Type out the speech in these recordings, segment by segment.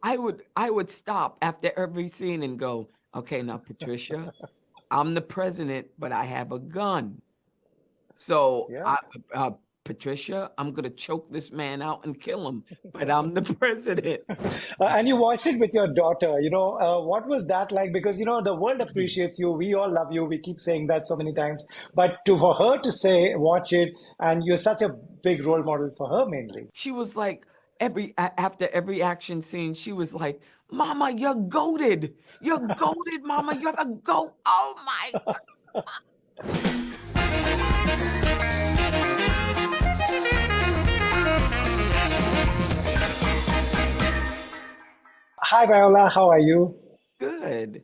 I would stop after every scene and go, okay, now Patricia, I'm the president, but I have a gun. So, Yeah. Patricia, I'm gonna choke this man out and kill him, but I'm the president. And you watched it with your daughter. What was that like? Because, the world appreciates you. We all love you. We keep saying that so many times. But for her to say, watch it, and you're such a big role model for her mainly. She was like, after every action scene, she was like, "Mama, you're goaded. You're goaded, Mama. You're the goat. Oh my God." Hi, Viola. How are you? Good.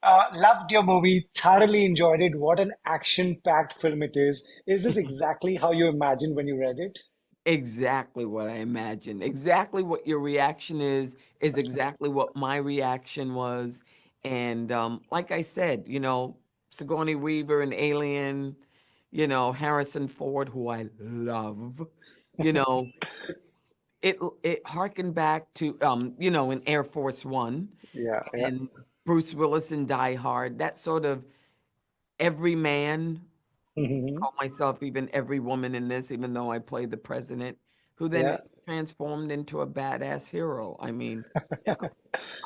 Loved your movie. Thoroughly enjoyed it. What an action-packed film it is. Is this exactly how you imagined when you read it? Exactly what I imagined. Exactly what your reaction is exactly what my reaction was. And like I said, Sigourney Weaver and Alien, Harrison Ford, who I love, you know, it's it harkened back to in Air Force One Yeah, yeah. and Bruce Willis in Die Hard, that sort of every man, Mhm. call myself even every woman in this, even though I played the president, who then Yeah. transformed into a badass hero. I mean, yeah,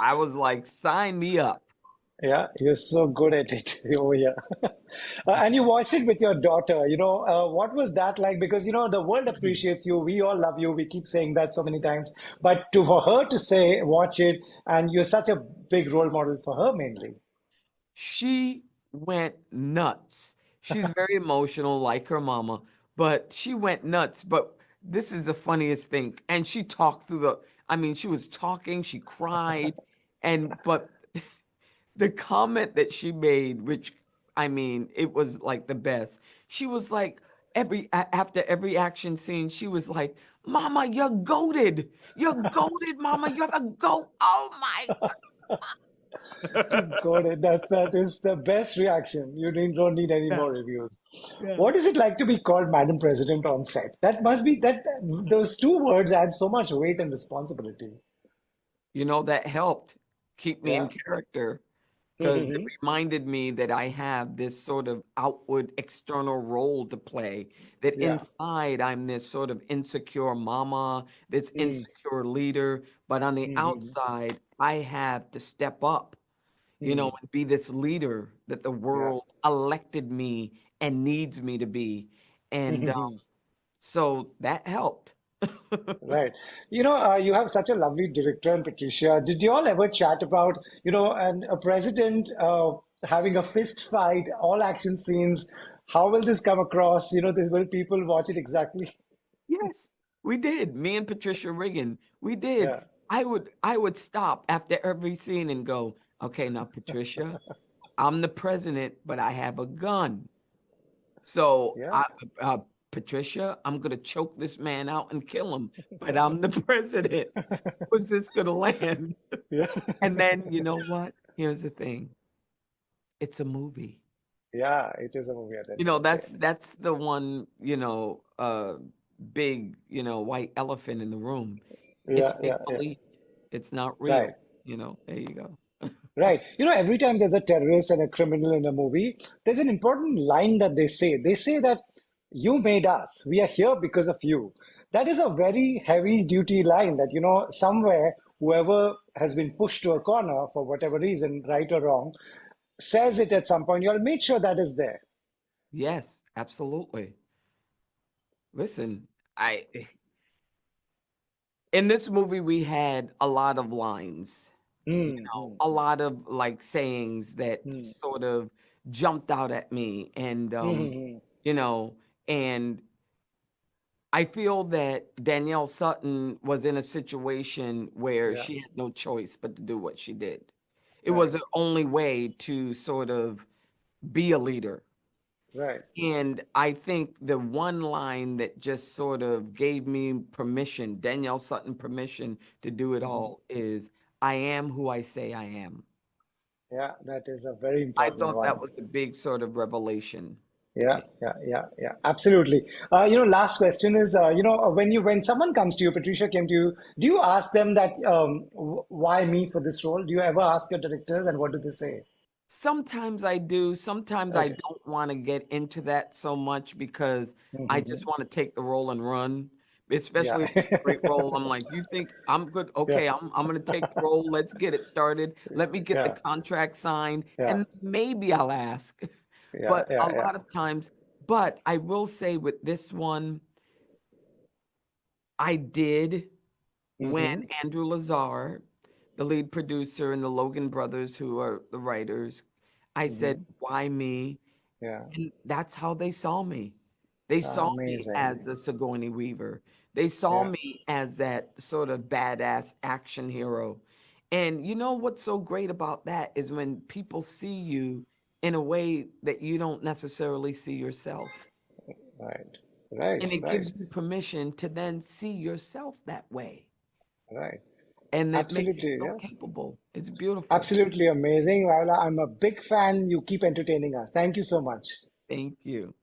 I was like, sign me up. Yeah, you're so good at it. Oh, yeah. And you watched it with your daughter. What was that like? Because, the world appreciates you. We all love you. We keep saying that so many times. But for her to say, watch it, and you're such a big role model for her mainly. She went nuts. She's very emotional, like her mama, but she went nuts. But this is the funniest thing. And she talked through I mean, she was talking, she cried, but the comment that she made, which I mean, it was like the best. She was like, after every action scene, she was like, "Mama, you're goaded. You're goaded, Mama. You're the goat. Oh my Got it. That is the best reaction. You don't need any God." more reviews. Yeah. What is it like to be called Madam President on set? That must be that those two words add so much weight and responsibility. That helped keep me Yeah. in character because it reminded me that I have this sort of outward external role to play, that Yeah. inside I'm this sort of insecure mama, this Mm. insecure leader, but on the Mhm. outside, I have to step up, Mm. and be this leader that the Yeah. world elected me and needs me to be. And so that helped. Right. You have such a lovely director and Patricia. Did you all ever chat about, a president having a fist fight, all action scenes? How will this come across? Will people watch it exactly? Yes, we did. Me and Patricia Reagan, we did. Yeah. I would stop after every scene and go, okay, now Patricia, I'm the president, but I have a gun. So, Yeah. Patricia, I'm gonna choke this man out and kill him, but I'm the president. Was this gonna land? Yeah. And then you know what? Here's the thing. It's a movie. Yeah, it is a movie at the end of the day. That's the one, big, white elephant in the room. Yeah, It's yeah, make yeah. believe. It's not Right. real. There you go. Right. Every time there's a terrorist and a criminal in a movie, there's an important line that they say. They say that you made us. We are here because of you. That is a very heavy duty line that, somewhere whoever has been pushed to a corner for whatever reason, right or wrong, says it at some point. You all make sure that is there. Yes, absolutely. Listen, I in this movie we had a lot of lines, Mm, mm, a lot of like sayings that mm, sort of jumped out at me and mm, mm, you know, and I feel that Danielle Sutton was in a situation where yeah, she had no choice but to do what she did. It right, was the only way to sort of be a leader. right. And I think the one line that just sort of gave me permission, Danielle Sutton permission to do it Mhm. all is I am who I say I am. Yeah, that is a very I important thought that one. was the big sort of revelation. Yeah. Absolutely. Last question is, when someone comes to you, Patricia came to you, do you ask them that why me for this role? Do you ever ask your directors, and what do they say? Sometimes I do. Sometimes I Okay. don't want to get into that so much because I just Hmm. want to take the role and run. Yeah. Especially if it's a great role. I'm like, you think I'm good? Yeah. Okay, I'm gonna take the role. Let's get it started. Let me get the Yeah. contract signed, Yeah. and maybe I'll ask. Yeah. But a Yeah. lot of times, but I will say with this one, I did when Hmm. Andrew Lazar, the lead producer, and the Logan brothers, who are the writers, I said, Hmm. why me? Yeah. And that's how they saw me. They saw me Amazing. as a Sigourney Weaver. They saw Yeah. me as that sort of badass action hero. And you know what's so great about that is when people see you in a way that you don't necessarily see yourself. Right. Right. And it Right. gives you permission to then see yourself that way. Right. And it makes you Absolutely. so Yeah. capable. It's beautiful. Absolutely amazing, Viola. I'm a big fan. You keep entertaining us. Thank you so much. Thank you.